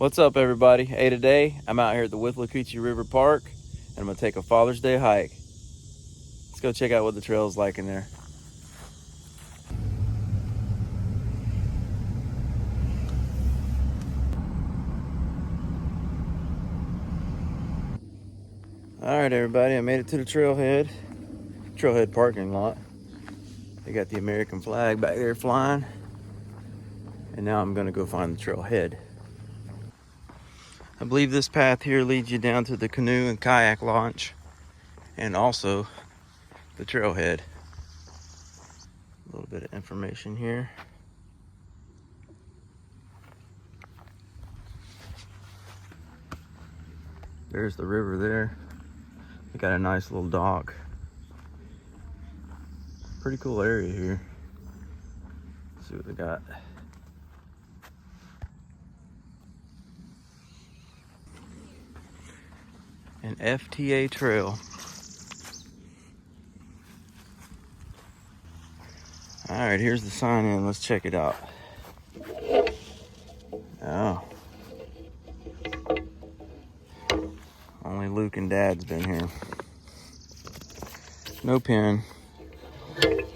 What's up, everybody? Hey, today I'm out here at the Withlacootchee River Park and I'm gonna take a Father's Day hike. Let's go check out what the trail's like in there. All right, everybody, I made it to the trailhead parking lot. They got the American flag back there flying, and now I'm gonna go find the trailhead. I believe this path here leads you down to the canoe and kayak launch and also the trailhead. A little bit of information here. There's the river there. They got a nice little dock. Pretty cool area here. Let's see what they got. An FTA trail. All right, here's the sign in. Let's check it out. Oh. Only Luke and Dad's been here. No pin.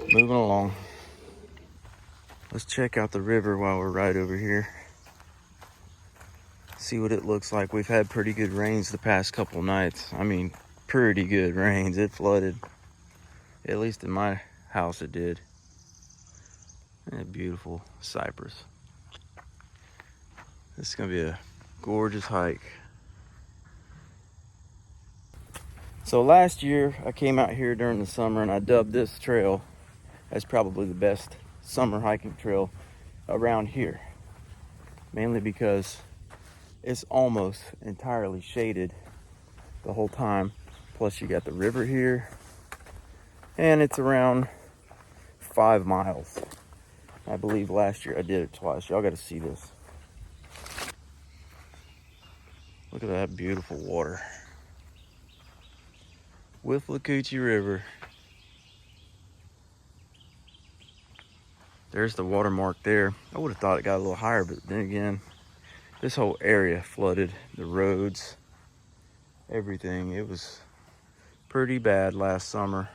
Moving along. Let's check out the river while we're right over here. See what it looks like. We've had pretty good rains the past couple nights. I mean, pretty good rains. It flooded. At least in my house it did. And a beautiful cypress. This is gonna be a gorgeous hike. So last year I came out here during the summer and I dubbed this trail as probably the best summer hiking trail around here. Mainly because it's almost entirely shaded the whole time. Plus you got the river here and it's around 5 miles. I believe last year I did it twice. Y'all got to see this. Look at that beautiful water. Withlacootchee River. There's the watermark there. I would have thought it got a little higher, but then again, this whole area flooded. The roads, everything. It was pretty bad last summer.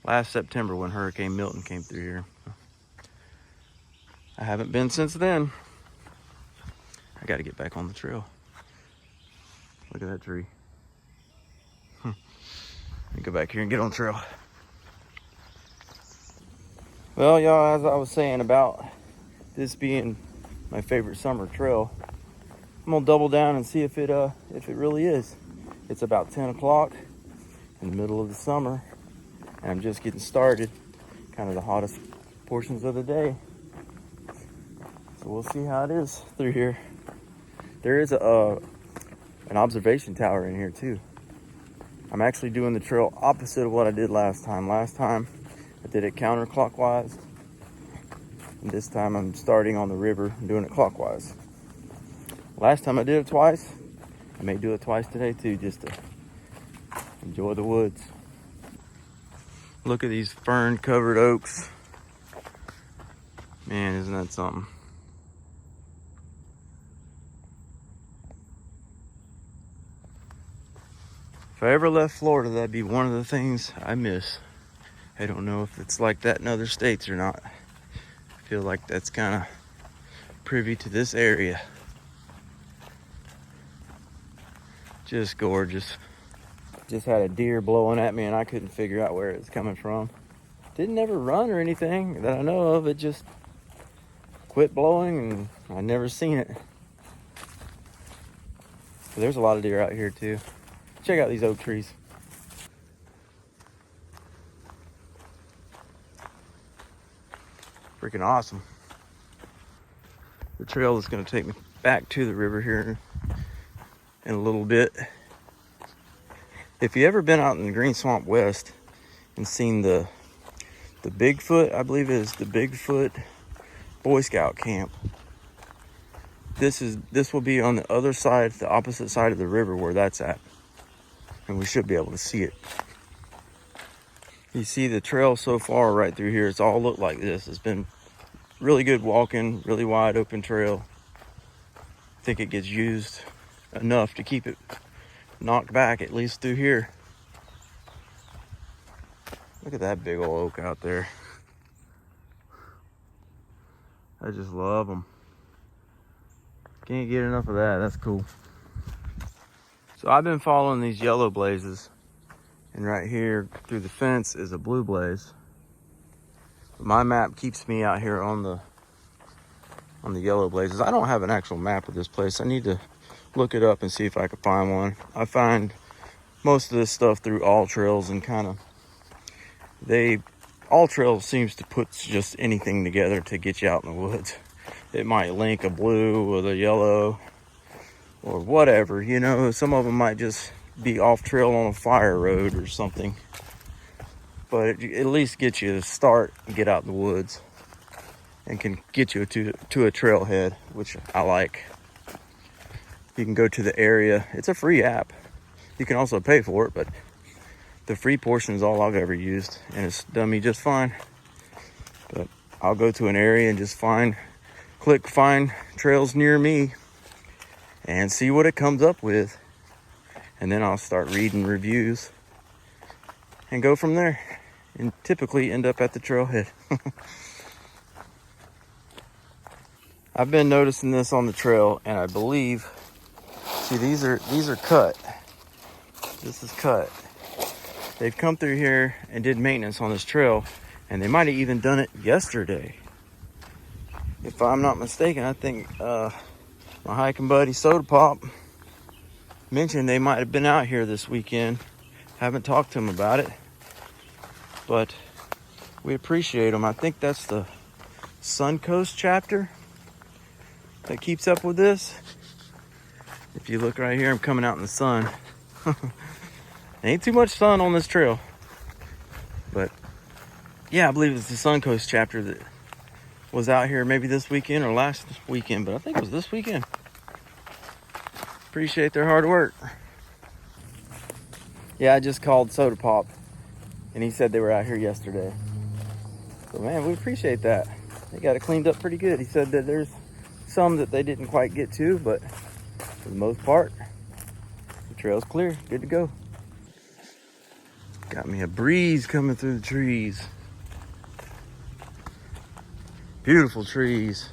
Last September when Hurricane Milton came through here. I haven't been since then. I got to get back on the trail. Look at that tree. Let me go back here and get on the trail. Well, y'all, as I was saying about this being my favorite summer trail, I'm gonna double down and see if it really is. It's about 10 o'clock in the middle of the summer, and I'm just getting started. Kind of the hottest portions of the day. So we'll see how it is through here. There is an observation tower in here too. I'm actually doing the trail opposite of what I did last time. Last time I did it counterclockwise, and this time I'm starting on the river and doing it clockwise. Last time I did it twice. I may do it twice today too, just to enjoy the woods. Look at these fern-covered oaks. Man, isn't that something? If I ever left Florida, that'd be one of the things I miss. I don't know if it's like that in other states or not. I feel like that's kind of privy to this area. Just gorgeous. Just had a deer blowing at me and I couldn't figure out where it's coming from. Didn't ever run or anything that I know of. It just quit blowing and I never seen it. But there's a lot of deer out here too. Check out these oak trees. Freaking awesome. The trail is going to take me back to the river here in a little bit. If you ever been out in the Green Swamp West and seen the Bigfoot, I believe it is the Bigfoot Boy Scout camp. This will be on the other side, the opposite side of the river where that's at. And we should be able to see it. You see the trail so far right through here, it's all looked like this. It's been really good walking, really wide open trail. think it gets used enough to keep it knocked back, at least through here. Look at that big old oak out there. I just love them. Can't get enough of that. That's cool. So I've been following these yellow blazes, and right here through the fence is a blue blaze. My map keeps me out here on the yellow blazes. I don't have an actual map of this place. I need to look it up and see if I can find one. I find most of this stuff through All Trails, and kind of All Trails seems to put just anything together to get you out in the woods. It might link a blue with a yellow or whatever, you know. Some of them might just be off trail on a fire road or something, but it at least gets you to start and get out in the woods, and can get you to a trailhead, which I like. You can go to the area. It's a free app. You can also pay for it, but the free portion is all I've ever used, and it's done me just fine. But I'll go to an area and just click find trails near me and see what it comes up with. And then I'll start reading reviews and go from there, and typically end up at the trailhead. I've been noticing this on the trail, and I believe, see, these are cut. This is cut. They've come through here and did maintenance on this trail, and they might have even done it yesterday. If I'm not mistaken, I think my hiking buddy Soda Pop mentioned they might have been out here this weekend. Haven't talked to him about it, but we appreciate them. I think that's the Suncoast chapter that keeps up with this. If you look right here, I'm coming out in the sun. Ain't too much sun on this trail, but yeah, I believe it's the Suncoast chapter that was out here maybe this weekend or last weekend, but I think it was this weekend. Appreciate their hard work. Yeah, I just called Soda Pop, and he said they were out here yesterday. So man, we appreciate that. They got it cleaned up pretty good. He said that there's some that they didn't quite get to, but for the most part, the trail's clear, good to go. Got me a breeze coming through the trees. Beautiful trees.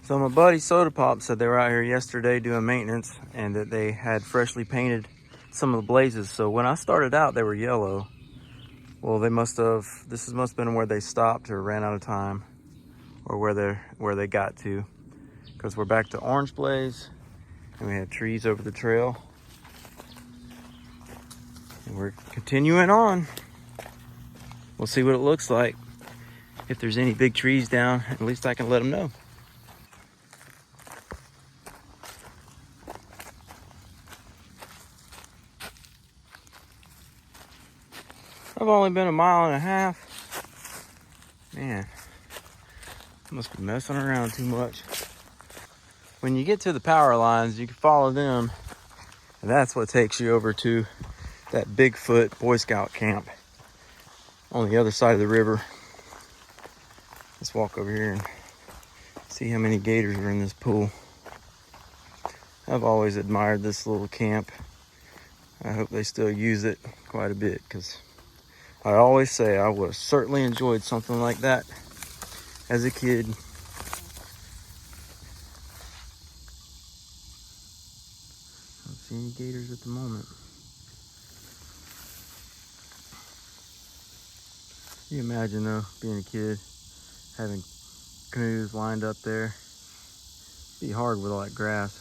So my buddy Soda Pop said they were out here yesterday doing maintenance, and that they had freshly painted some of the blazes. So when I started out, they were yellow. Well, this must have been where they stopped or ran out of time, or where they got to, because we're back to orange blaze, and we have trees over the trail, and we're continuing on. We'll see what it looks like. If there's any big trees down, at least I can let them know. I've only been 1.5 miles. Man, I must be messing around too much. When you get to the power lines, you can follow them, and that's what takes you over to that Bigfoot Boy Scout camp on the other side of the river. Let's walk over here and see how many gators are in this pool. I've always admired this little camp. I hope they still use it quite a bit, because I always say I would have certainly enjoyed something like that as a kid. I don't see any gators at the moment. Can you imagine though, being a kid, having canoes lined up there? It'd be hard with all that grass.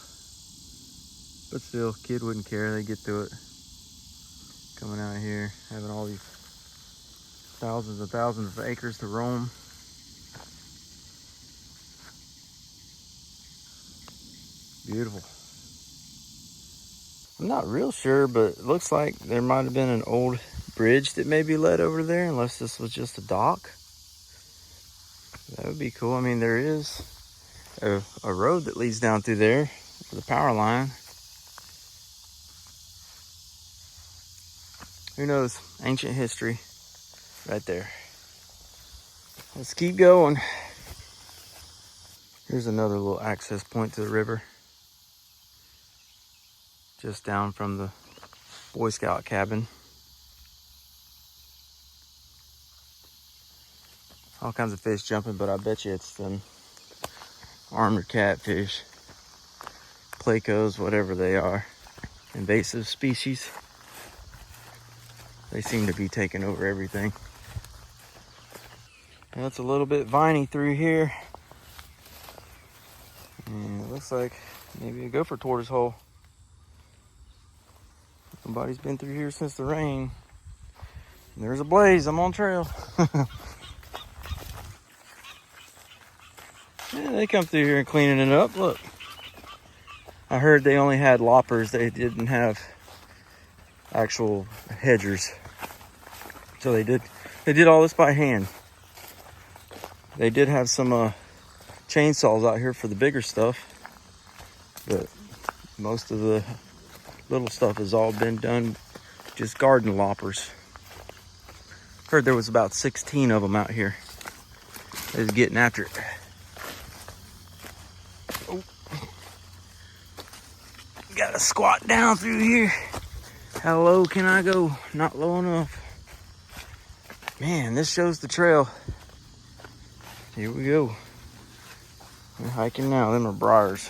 But still, kid wouldn't care, they get through it. Coming out here, having all these thousands and thousands of acres to roam. Beautiful. I'm not real sure, but it looks like there might have been an old bridge that maybe led over there, unless this was just a dock. That would be cool. I mean, there is a road that leads down through there for the power line. Who knows? Ancient history right there. Let's keep going. Here's another little access point to the river. Just down from the Boy Scout cabin. All kinds of fish jumping, but I bet you it's them armored catfish, plecos, whatever they are, invasive species. They seem to be taking over everything. Now it's a little bit viney through here. And it looks like maybe a gopher tortoise hole. Nobody's been through here since the rain. And there's a blaze, I'm on trail. Yeah, they come through here and cleaning it up, look. I heard they only had loppers, they didn't have actual hedgers. So they did all this by hand. They did have some chainsaws out here for the bigger stuff, but most of the little stuff has all been done just garden loppers. Heard there was about 16 of them out here. They was getting after it. Oh. Gotta squat down through here. How low can I go? Not low enough. Man, this shows the trail. Here we go. We're hiking now. Them are briars.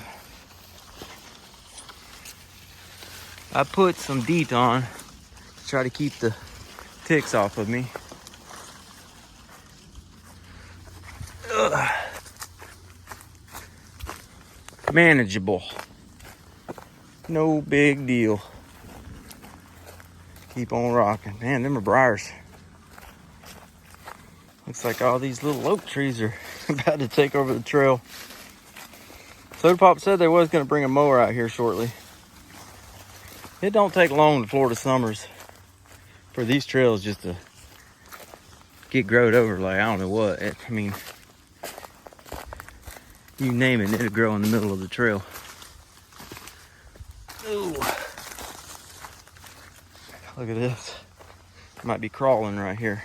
I put some DEET on to try to keep the ticks off of me. Ugh. Manageable. No big deal. Keep on rocking. Man, them are briars. Looks like all these little oak trees are about to take over the trail. Soda Pop said they was going to bring a mower out here shortly. It don't take long to Florida summers for these trails just to get growed over like I don't know what. I mean, you name it, it'll grow in the middle of the trail. Ooh. Look at this. Might be crawling right here.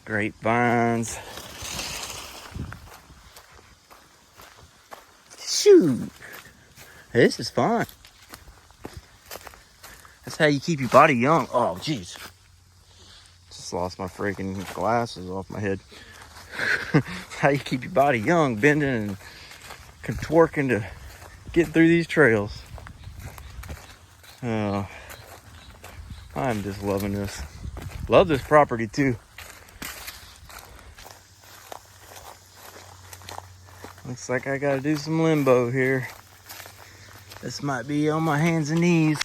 Grapevines. Shoot. This is fun. That's how you keep your body young. Oh, jeez. Just lost my freaking glasses off my head. How you keep your body young, bending and twerking to get through these trails. Oh, I'm just loving this. Love this property too. Looks like I gotta do some limbo here. This might be on my hands and knees.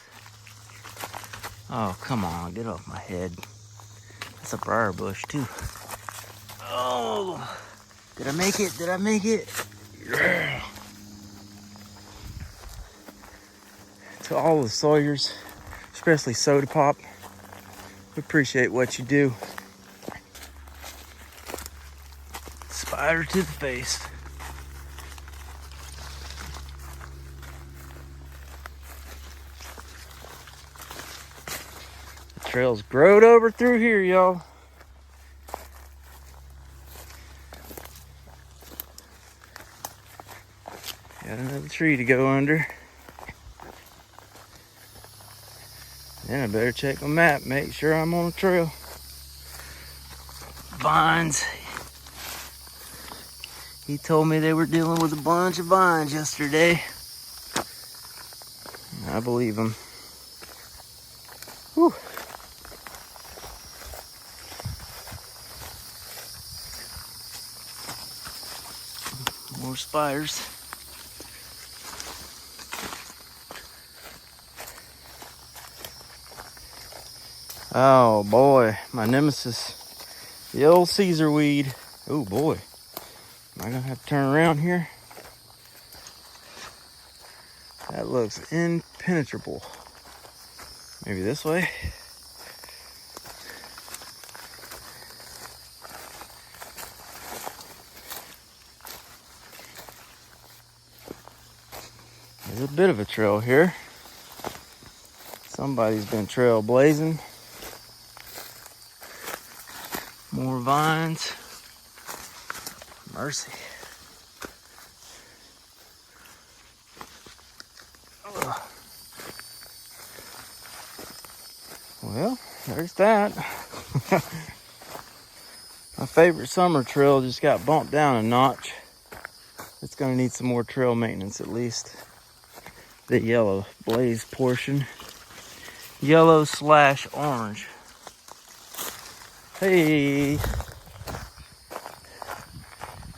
Oh, come on, get off my head. That's a briar bush too. Oh, did I make it? Did I make it? Yeah. To all the Sawyers, especially Soda Pop, we appreciate what you do. Spider to the face. The trail's growed over through here, y'all. Got another tree to go under. Then I better check my map, make sure I'm on the trail. Vines. He told me they were dealing with a bunch of vines yesterday. I believe him. Whew. More spiders. Oh boy, my nemesis, the old Caesar weed. Oh boy, I'm gonna have to turn around here. That looks impenetrable. Maybe this way. There's a bit of a trail here. Somebody's been trailblazing. More vines. Mercy. Ugh. Well, there's that. My favorite summer trail just got bumped down a notch. It's gonna need some more trail maintenance at least. The yellow blaze portion. Yellow/orange. Hey.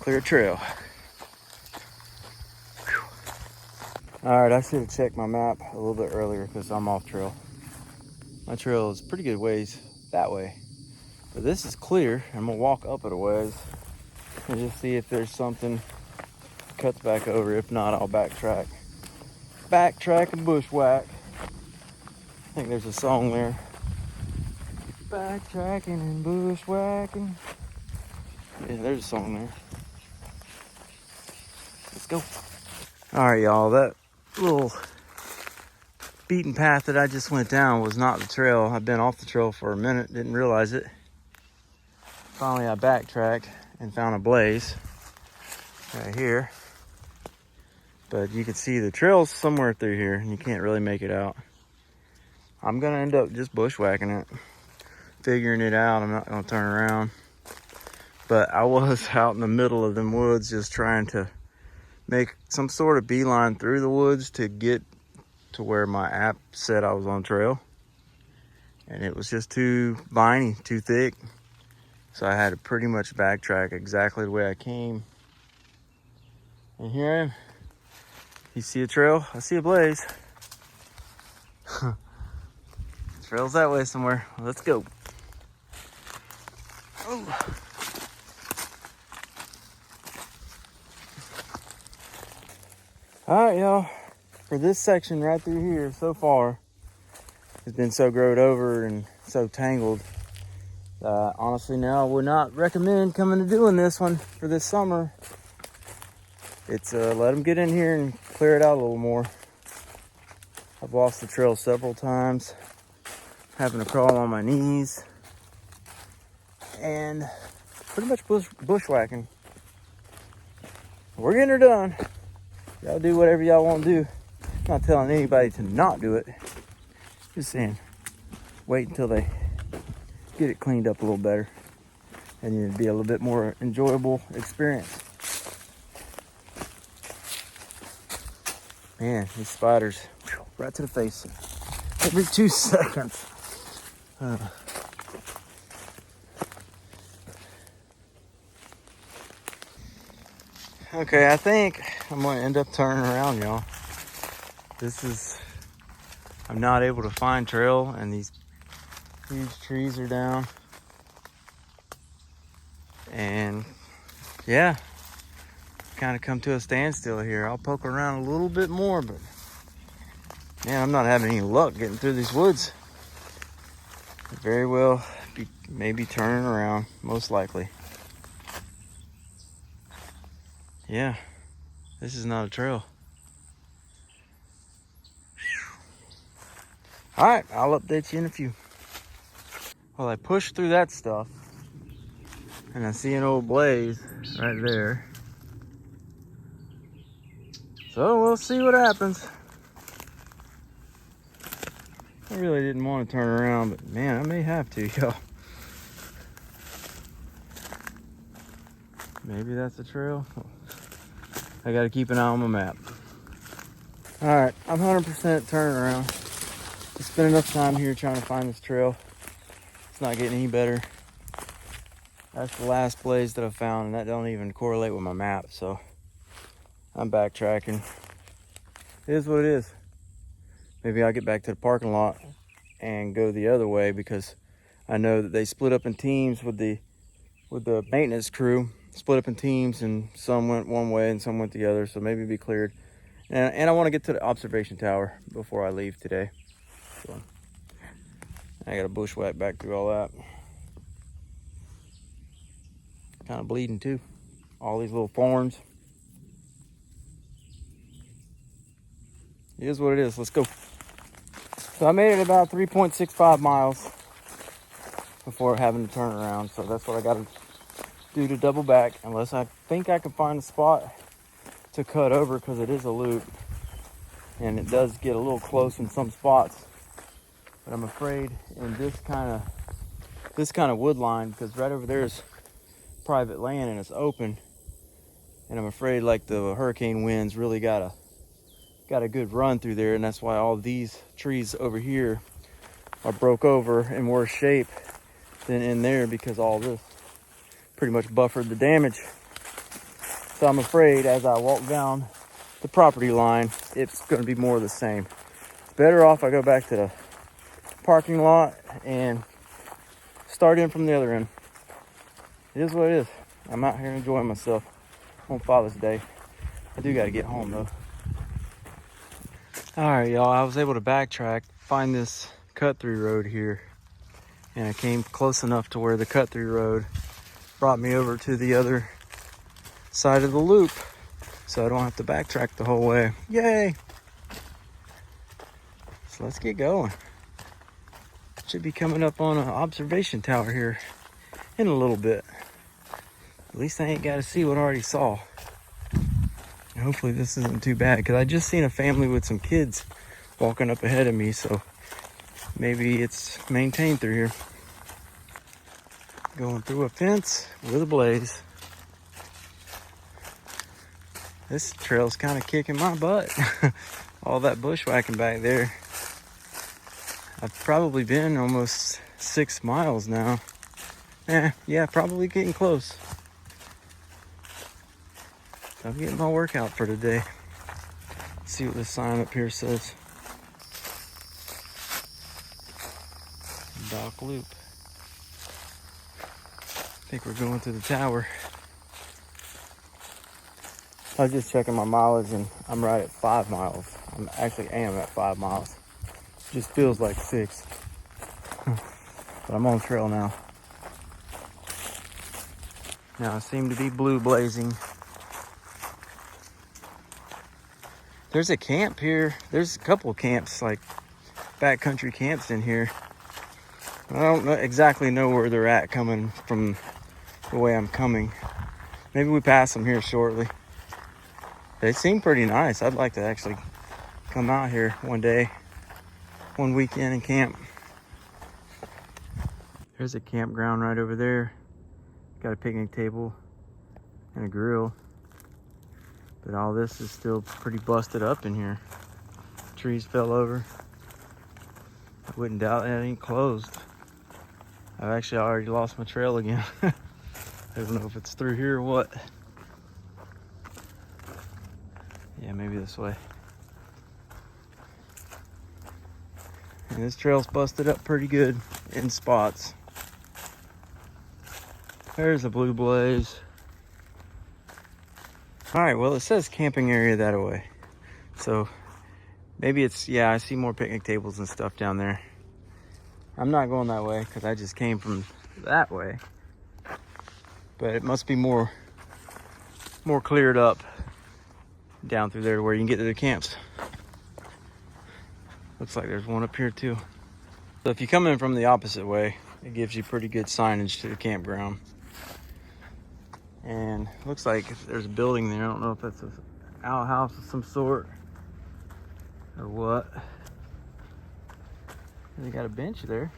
Clear trail. All right, I should have checked my map a little bit earlier because I'm off trail. My trail is pretty good ways that way. But this is clear. I'm gonna walk up it a ways and just see if there's something cuts back over. If not, I'll backtrack. Backtrack and bushwhack. I think there's a song there. Backtracking and bushwhacking. Yeah, there's a song there. Let's go. All right, y'all. That little beaten path that I just went down was not the trail. I've been off the trail for a minute, didn't realize it. Finally, I backtracked and found a blaze right here. But you can see the trail's somewhere through here and you can't really make it out. I'm gonna end up just bushwhacking it, figuring it out. I'm not gonna turn around. But I was out in the middle of them woods just trying to make some sort of beeline through the woods to get to where my app said I was on trail. And it was just too viney, too thick. So I had to pretty much backtrack exactly the way I came. And here I am. You see a trail? I see a blaze. Trail's that way somewhere. Let's go. Oh. All right, y'all. For this section right through here so far, it's been so growed over and so tangled. Honestly, now I would not recommend coming to doing this one for this summer. It's let them get in here and clear it out a little more. I've lost the trail several times, having to crawl on my knees, and pretty much bushwhacking. We're getting her done. Y'all do whatever y'all want to do. I'm not telling anybody to not do it. Just saying, wait until they get it cleaned up a little better, and it'd be a little bit more enjoyable experience. Man, these spiders, right to the face, every 2 seconds. Okay, I think I'm gonna end up turning around, y'all. I'm not able to find trail, and these huge trees are down. And yeah, kind of come to a standstill here. I'll poke around a little bit more, but man, I'm not having any luck getting through these woods. Very well be maybe turning around, most likely. Yeah, this is not a trail. All right, I'll update you in a few. Well, I pushed through that stuff and I see an old blaze right there. So we'll see what happens. I really didn't want to turn around, but man, I may have to, y'all. Maybe that's the trail. I gotta keep an eye on my map. All right, I'm 100% turning around. I spent enough time here trying to find this trail. It's not getting any better. That's the last blaze that I found, and that don't even correlate with my map, so I'm backtracking. It is what it is. Maybe I'll get back to the parking lot and go the other way, because I know that they split up in teams with the maintenance crew, split up in teams, and some went one way and some went the other, so maybe be cleared. And I want to get to the observation tower before I leave today. So I got to bushwhack back through all that. Kind of bleeding too. All these little thorns. It is what it is. Let's go. So I made it about 3.65 miles before having to turn around. So that's what I got to do to double back, unless I think I can find a spot to cut over, because it is a loop and it does get a little close in some spots. But I'm afraid in this kind of wood line, because right over there is private land and it's open, and I'm afraid like the hurricane winds really got a good run through there, and that's why all these trees over here are broke over in worse shape than in there, because all this pretty much buffered the damage. So I'm afraid as I walk down the property line, it's going to be more of the same. It's better off I go back to the parking lot and start in from the other end. It is what it is. I'm out here enjoying myself on Father's Day. I do got to get home though. All right, y'all, I was able to backtrack, find this cut through road here, and I came close enough to where the cut through road brought me over to the other side of the loop, so I don't have to backtrack the whole way. Yay! So let's get going. Should be coming up on an observation tower here in a little bit. At least I ain't got to see what I already saw. And hopefully this isn't too bad, because I just seen a family with some kids walking up ahead of me, so maybe it's maintained through here. Going through a fence with a blaze. This trail's kind of kicking my butt. All that bushwhacking back there. I've probably been almost 6 miles now. Yeah, probably getting close. So I'm getting my workout for today. Let's see what this sign up here says. Dock Loop. I think we're going to the tower. I was just checking my mileage and I'm right at 5 miles. I am at 5 miles. Just feels like 6. But I'm on trail now. Now I seem to be blue blazing. There's a camp here. There's a couple of camps, like backcountry camps in here. I don't exactly know where they're at coming from the way I'm coming. Maybe we pass them here shortly. They seem pretty nice. I'd like to actually come out here one day, one weekend and camp. There's a campground right over there. Got a picnic table and a grill. But all this is still pretty busted up in here. Trees fell over. I wouldn't doubt that it ain't closed. I've actually already lost my trail again. I don't know if it's through here or what. Yeah, maybe this way. And this trail's busted up pretty good in spots. There's a blue blaze. All right, well, it says camping area that way. So maybe it's, yeah, I see more picnic tables and stuff down there. I'm not going that way because I just came from that way. But it must be more cleared up down through there where you can get to the camps. Looks like there's one up here too. So if you come in from the opposite way, it gives you pretty good signage to the campground. And looks like there's a building there. I don't know if that's an outhouse of some sort or what. They got a bench there.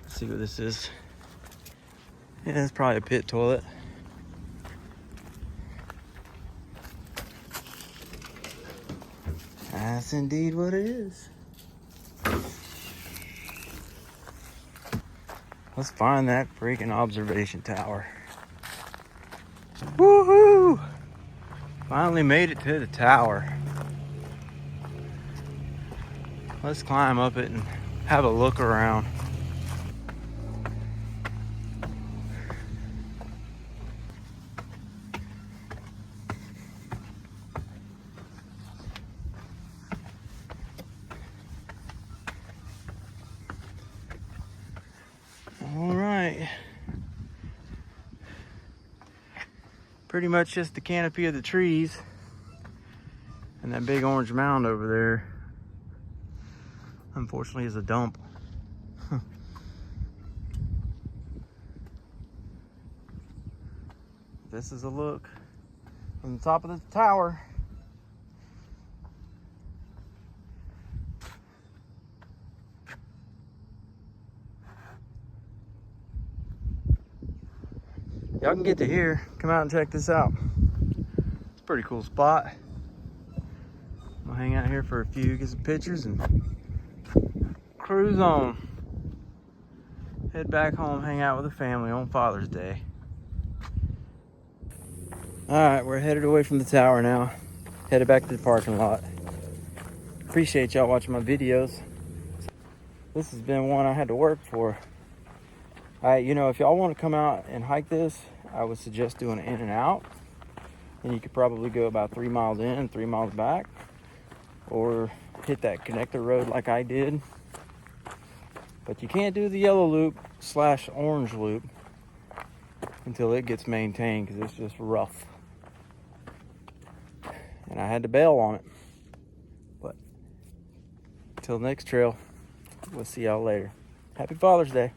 Let's see what this is. Yeah, it's probably a pit toilet. That's indeed what it is. Let's find that freaking observation tower. Woohoo! Finally made it to the tower. Let's climb up it and have a look around. pretty much just the canopy of the trees and that big orange mound over there, unfortunately, is a dump. This is a look from the top of the tower. Y'all can get to here, come out and check this out. It's a pretty cool spot. I'll hang out here for a few, get some pictures, and cruise on. Head back home, hang out with the family on Father's Day. All right, we're headed away from the tower now. Headed back to the parking lot. Appreciate y'all watching my videos. This has been one I had to work for. You know, if y'all want to come out and hike this, I would suggest doing it in and out. And you could probably go about 3 miles in, 3 miles back. Or hit that connector road like I did. But you can't do the yellow loop / orange loop until it gets maintained, because it's just rough. And I had to bail on it. But until next trail, we'll see y'all later. Happy Father's Day.